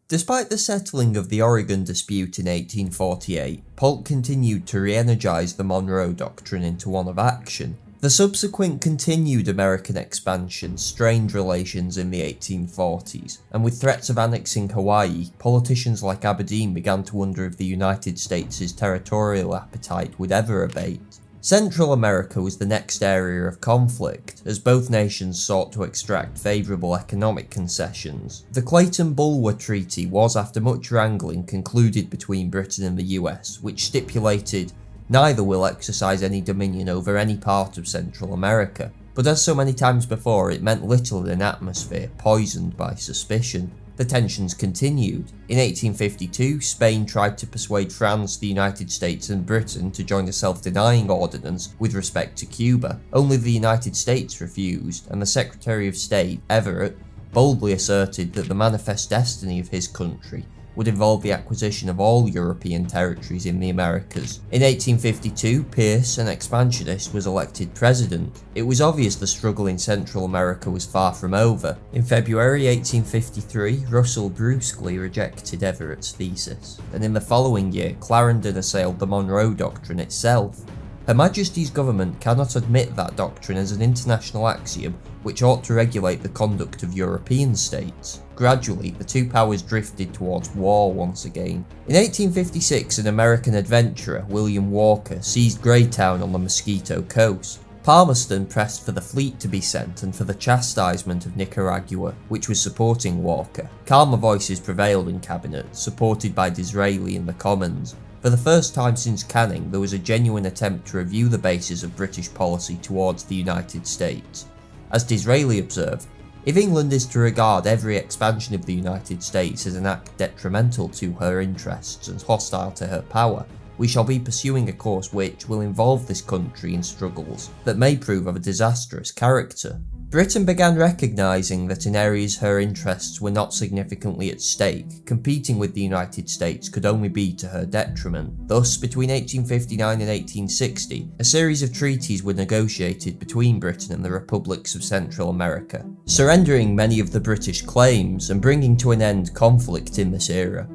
Despite the settling of the Oregon dispute in 1848, Polk continued to re-energize the Monroe Doctrine into one of action. The subsequent continued American expansion strained relations in the 1840s, and with threats of annexing Hawaii, politicians like Aberdeen began to wonder if the United States' territorial appetite would ever abate. Central America was the next area of conflict, as both nations sought to extract favourable economic concessions. The Clayton-Bulwer Treaty was, after much wrangling, concluded between Britain and the US, which stipulated neither will exercise any dominion over any part of Central America, but as so many times before, it meant little in an atmosphere poisoned by suspicion. The tensions continued. In 1852, Spain tried to persuade France, the United States and Britain to join a self-denying ordinance with respect to Cuba. Only the United States refused, and the Secretary of State, Everett, boldly asserted that the manifest destiny of his country would involve the acquisition of all European territories in the Americas. In 1852, Pierce, an expansionist, was elected president. It was obvious the struggle in Central America was far from over. In February 1853, Russell brusquely rejected Everett's thesis, and in the following year, Clarendon assailed the Monroe Doctrine itself. Her Majesty's government cannot admit that doctrine as an international axiom which ought to regulate the conduct of European states. Gradually, the two powers drifted towards war once again. In 1856, an American adventurer, William Walker, seized Greytown on the Mosquito Coast. Palmerston pressed for the fleet to be sent and for the chastisement of Nicaragua, which was supporting Walker. Calmer voices prevailed in cabinet, supported by Disraeli and the Commons. For the first time since Canning, there was a genuine attempt to review the basis of British policy towards the United States. As Disraeli observed, if England is to regard every expansion of the United States as an act detrimental to her interests and hostile to her power, we shall be pursuing a course which will involve this country in struggles that may prove of a disastrous character. Britain began recognising that in areas her interests were not significantly at stake, competing with the United States could only be to her detriment. Thus, between 1859 and 1860, a series of treaties were negotiated between Britain and the republics of Central America, surrendering many of the British claims and bringing to an end conflict in this era.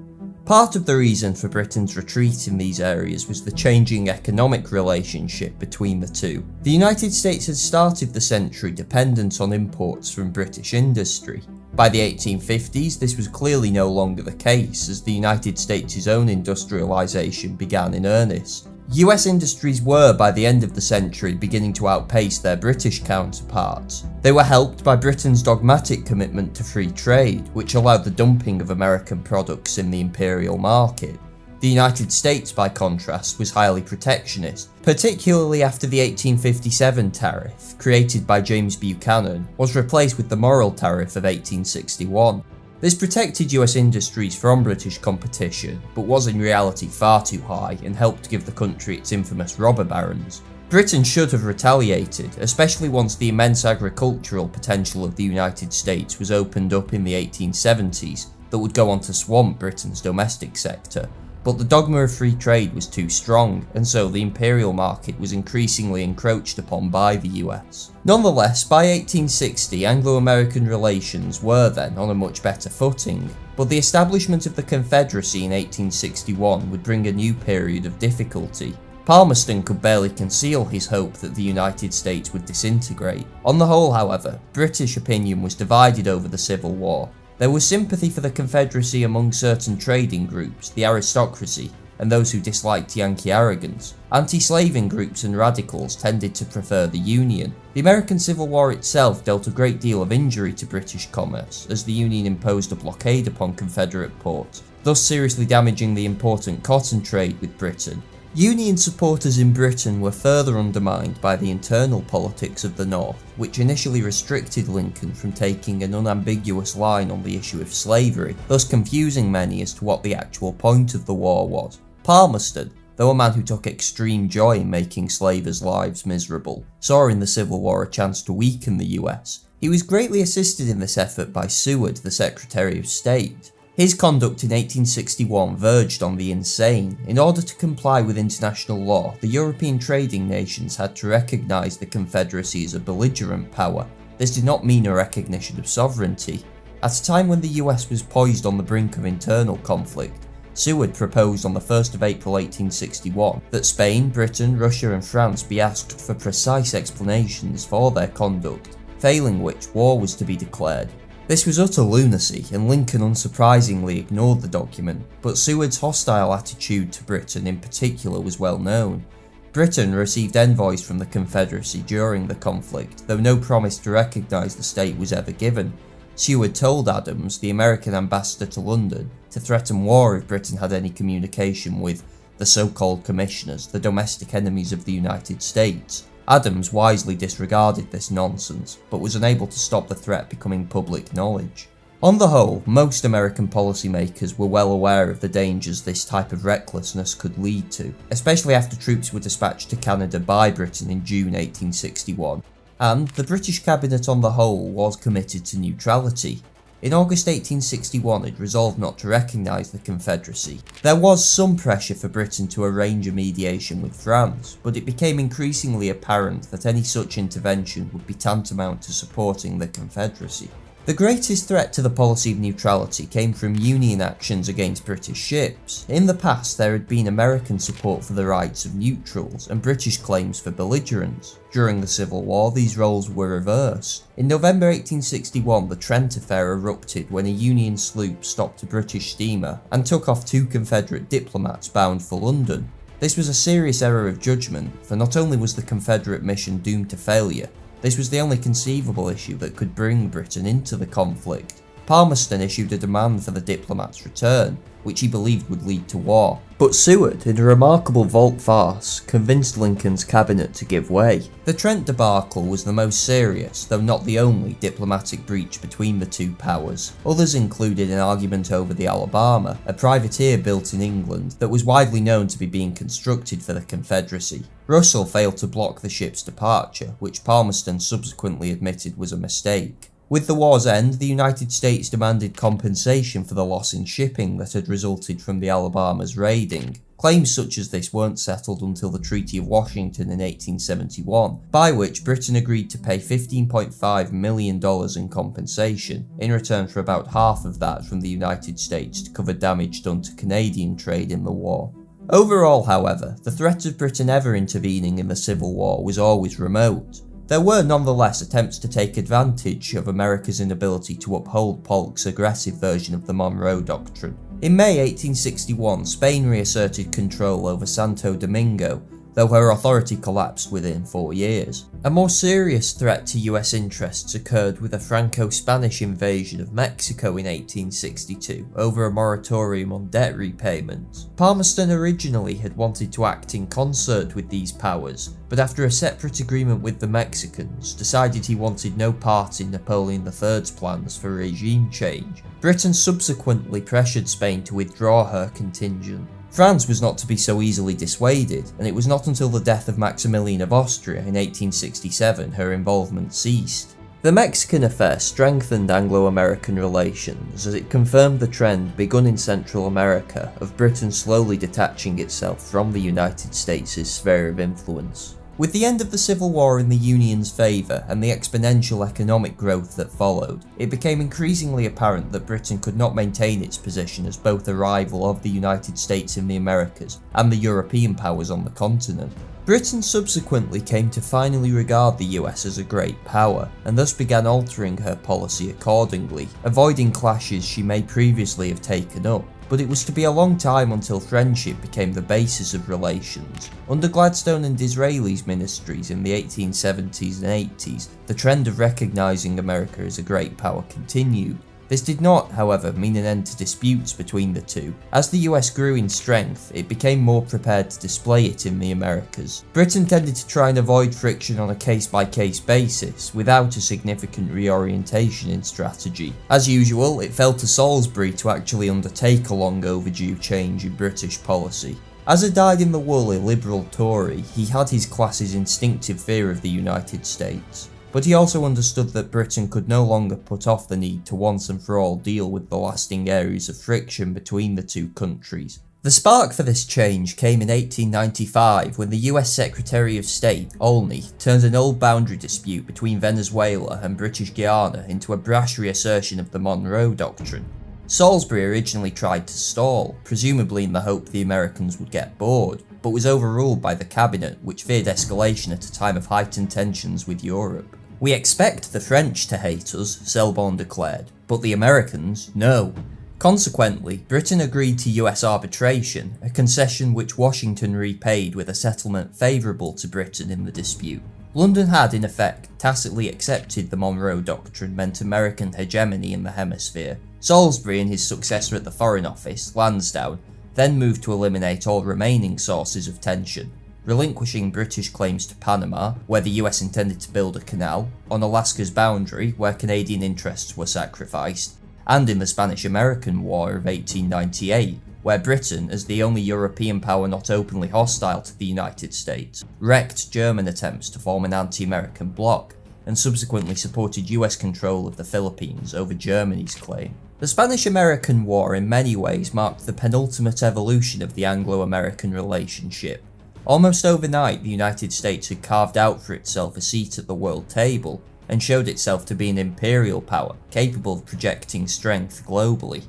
Part of the reason for Britain's retreat in these areas was the changing economic relationship between the two. The United States had started the century dependent on imports from British industry. By the 1850s, this was clearly no longer the case, as the United States' own industrialisation began in earnest. US industries were, by the end of the century, beginning to outpace their British counterparts. They were helped by Britain's dogmatic commitment to free trade, which allowed the dumping of American products in the imperial market. The United States, by contrast, was highly protectionist, particularly after the 1857 tariff, created by James Buchanan, was replaced with the Morrill Tariff of 1861. This protected US industries from British competition, but was in reality far too high and helped give the country its infamous robber barons. Britain should have retaliated, especially once the immense agricultural potential of the United States was opened up in the 1870s that would go on to swamp Britain's domestic sector. But the dogma of free trade was too strong, and so the imperial market was increasingly encroached upon by the US. Nonetheless, by 1860, Anglo-American relations were then on a much better footing, but the establishment of the Confederacy in 1861 would bring a new period of difficulty. Palmerston could barely conceal his hope that the United States would disintegrate. On the whole, however, British opinion was divided over the Civil War. There was sympathy for the Confederacy among certain trading groups, the aristocracy, and those who disliked Yankee arrogance. Anti-slaving groups and radicals tended to prefer the Union. The American Civil War itself dealt a great deal of injury to British commerce, as the Union imposed a blockade upon Confederate ports, thus seriously damaging the important cotton trade with Britain. Union supporters in Britain were further undermined by the internal politics of the North, which initially restricted Lincoln from taking an unambiguous line on the issue of slavery, thus confusing many as to what the actual point of the war was. Palmerston, though a man who took extreme joy in making slavers' lives miserable, saw in the Civil War a chance to weaken the US. He was greatly assisted in this effort by Seward, the Secretary of State. His conduct in 1861 verged on the insane. In order to comply with international law, the European trading nations had to recognise the Confederacy as a belligerent power. This did not mean a recognition of sovereignty. At a time when the US was poised on the brink of internal conflict, Seward proposed on the 1st of April 1861 that Spain, Britain, Russia and France be asked for precise explanations for their conduct, failing which war was to be declared. This was utter lunacy, and Lincoln unsurprisingly ignored the document, but Seward's hostile attitude to Britain in particular was well known. Britain received envoys from the Confederacy during the conflict, though no promise to recognise the state was ever given. Seward told Adams, the American ambassador to London, to threaten war if Britain had any communication with the so-called commissioners, the domestic enemies of the United States. Adams wisely disregarded this nonsense, but was unable to stop the threat becoming public knowledge. On the whole, most American policymakers were well aware of the dangers this type of recklessness could lead to, especially after troops were dispatched to Canada by Britain in June 1861, and the British cabinet on the whole was committed to neutrality. In August 1861 it resolved not to recognise the Confederacy. There was some pressure for Britain to arrange a mediation with France, but it became increasingly apparent that any such intervention would be tantamount to supporting the Confederacy. The greatest threat to the policy of neutrality came from Union actions against British ships. In the past, there had been American support for the rights of neutrals and British claims for belligerents. During the Civil War, these roles were reversed. In November 1861, the Trent Affair erupted when a Union sloop stopped a British steamer and took off 2 Confederate diplomats bound for London. This was a serious error of judgment, for not only was the Confederate mission doomed to failure, this was the only conceivable issue that could bring Britain into the conflict. Palmerston issued a demand for the diplomats' return, which he believed would lead to war. But Seward, in a remarkable volte-face, convinced Lincoln's cabinet to give way. The Trent debacle was the most serious, though not the only, diplomatic breach between the two powers. Others included an argument over the Alabama, a privateer built in England that was widely known to be being constructed for the Confederacy. Russell failed to block the ship's departure, which Palmerston subsequently admitted was a mistake. With the war's end, the United States demanded compensation for the loss in shipping that had resulted from the Alabama's raiding. Claims such as this weren't settled until the Treaty of Washington in 1871, by which Britain agreed to pay $15.5 million in compensation, in return for about half of that from the United States to cover damage done to Canadian trade in the war. Overall, however, the threat of Britain ever intervening in the Civil War was always remote. There were nonetheless attempts to take advantage of America's inability to uphold Polk's aggressive version of the Monroe Doctrine. In May 1861, Spain reasserted control over Santo Domingo, though her authority collapsed within 4 years. A more serious threat to US interests occurred with a Franco-Spanish invasion of Mexico in 1862 over a moratorium on debt repayment. Palmerston originally had wanted to act in concert with these powers, but after a separate agreement with the Mexicans, decided he wanted no part in Napoleon III's plans for regime change. Britain subsequently pressured Spain to withdraw her contingent. France was not to be so easily dissuaded, and it was not until the death of Maximilian of Austria in 1867 her involvement ceased. The Mexican affair strengthened Anglo-American relations as it confirmed the trend begun in Central America of Britain slowly detaching itself from the United States' sphere of influence. With the end of the Civil War in the Union's favour and the exponential economic growth that followed, it became increasingly apparent that Britain could not maintain its position as both a rival of the United States in the Americas and the European powers on the continent. Britain subsequently came to finally regard the US as a great power, and thus began altering her policy accordingly, avoiding clashes she may previously have taken up. But it was to be a long time until friendship became the basis of relations. Under Gladstone and Disraeli's ministries in the 1870s and 80s, the trend of recognising America as a great power continued. This did not, however, mean an end to disputes between the two. As the US grew in strength, it became more prepared to display it in the Americas. Britain tended to try and avoid friction on a case-by-case basis, without a significant reorientation in strategy. As usual, it fell to Salisbury to actually undertake a long overdue change in British policy. As a dyed-in-the-wool illiberal Tory, he had his class's instinctive fear of the United States. But he also understood that Britain could no longer put off the need to once and for all deal with the lasting areas of friction between the two countries. The spark for this change came in 1895 when the US Secretary of State, Olney, turned an old boundary dispute between Venezuela and British Guiana into a brash reassertion of the Monroe Doctrine. Salisbury originally tried to stall, presumably in the hope the Americans would get bored, but was overruled by the cabinet, which feared escalation at a time of heightened tensions with Europe. "We expect the French to hate us," Selborne declared, "but the Americans, no." Consequently, Britain agreed to US arbitration, a concession which Washington repaid with a settlement favourable to Britain in the dispute. London had, in effect, tacitly accepted the Monroe Doctrine meant American hegemony in the hemisphere. Salisbury and his successor at the Foreign Office, Lansdowne, then moved to eliminate all remaining sources of tension, relinquishing British claims to Panama, where the US intended to build a canal, on Alaska's boundary, where Canadian interests were sacrificed, and in the Spanish-American War of 1898, where Britain, as the only European power not openly hostile to the United States, wrecked German attempts to form an anti-American bloc, and subsequently supported US control of the Philippines over Germany's claim. The Spanish-American War in many ways marked the penultimate evolution of the Anglo-American relationship. Almost overnight, the United States had carved out for itself a seat at the world table, and showed itself to be an imperial power, capable of projecting strength globally.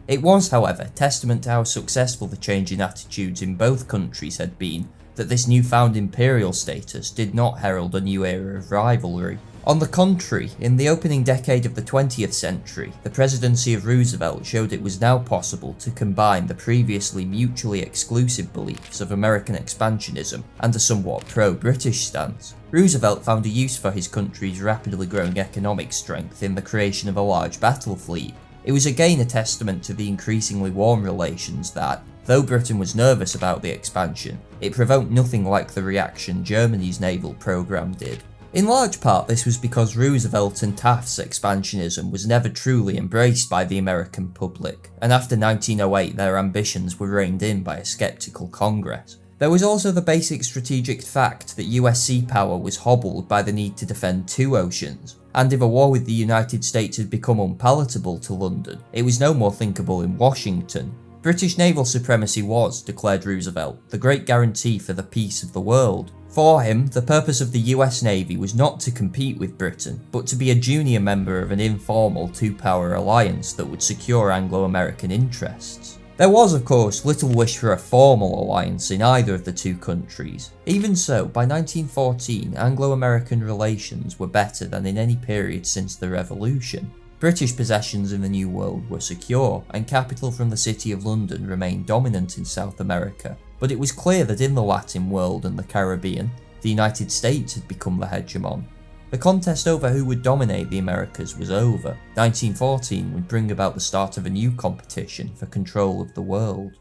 It was, however, testament to how successful the change in attitudes in both countries had been, that this newfound imperial status did not herald a new era of rivalry. On the contrary, in the opening decade of the 20th century, the presidency of Roosevelt showed it was now possible to combine the previously mutually exclusive beliefs of American expansionism and a somewhat pro-British stance. Roosevelt found a use for his country's rapidly growing economic strength in the creation of a large battle fleet. It was again a testament to the increasingly warm relations that, though Britain was nervous about the expansion, it provoked nothing like the reaction Germany's naval program did. In large part, this was because Roosevelt and Taft's expansionism was never truly embraced by the American public, and after 1908 their ambitions were reined in by a skeptical Congress. There was also the basic strategic fact that US sea power was hobbled by the need to defend two oceans, and if a war with the United States had become unpalatable to London, it was no more thinkable in Washington. British naval supremacy was, declared Roosevelt, the great guarantee for the peace of the world. For him, the purpose of the US Navy was not to compete with Britain, but to be a junior member of an informal two-power alliance that would secure Anglo-American interests. There was, of course, little wish for a formal alliance in either of the two countries. Even so, by 1914, Anglo-American relations were better than in any period since the Revolution. British possessions in the New World were secure, and capital from the City of London remained dominant in South America. But it was clear that in the Latin world and the Caribbean, the United States had become the hegemon. The contest over who would dominate the Americas was over. 1914 would bring about the start of a new competition for control of the world.